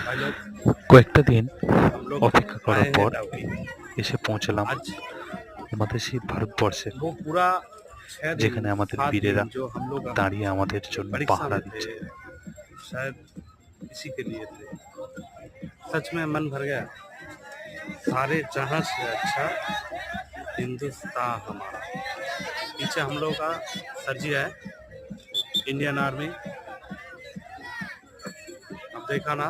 भाई लोग কয়েকটা দিন हम लोग অপেক্ষা आए করার हैं পর डाउकी। এসে পৌঁছালাম आज আমাদের সেই ভারতবর্ষে, वो पूरा 6 दिन যেখানে আমাদের 7 दिन বীরেরা जो हम लोग দাঁড়িয়ে আমাদের জন্য परीक्षा পাহারা में थे, দিচ্ছে। शायद इसी के लिए थे। सच में मन भर गया। सारे जहां से अच्छा हिंदुस्तान हमारा। पीछे हम लोग का सरजी है, इंडियन आर्मी। अब देखा ना,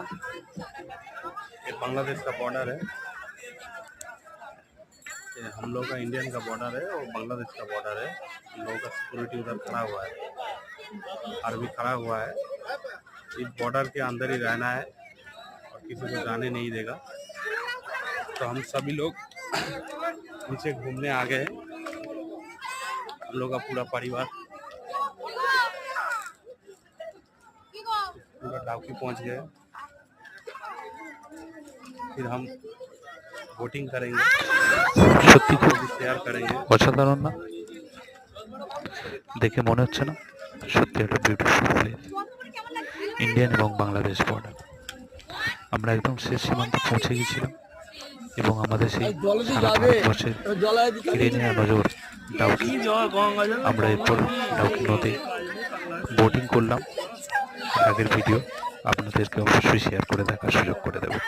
ये बांग्लादेश का बॉर्डर है, ये हम लोग का इंडियन का बॉर्डर है और बांग्लादेश का बॉर्डर है। हम लोगों का सिक्योरिटी उधर खड़ा हुआ है, आर्मी खड़ा हुआ है। इस बॉर्डर के अंदर ही रहना है और किसी को जाने नहीं देगा। तो हम सभी लोग नीचे घूमने आ गए। हम लोग का पूरा परिवार पूरा डाउकी पहुंच गए। फिर हम वोटिंग करेंगे, সত্যি খুব भी शेयर करेंगे। অসাধারণ না? দেখে মনে হচ্ছে না সত্যি একটা বিউটিফুল প্লেস, ইন্ডিয়ান এবং বাংলাদেশ বর্ডার। আমরা একদম শেষ সীমান্তে পৌঁছে গেছিলাম এবং আমাদের সেই সারা ভারতবর্ষের কেড়ে নেওয়া নজর ডাউকি। আমরা এরপর ডাউকি নদী বোটিং করলাম। আগের ভিডিও আপনাদেরকে অবশ্যই শেয়ার করে দেখার সুযোগ করে দেবো।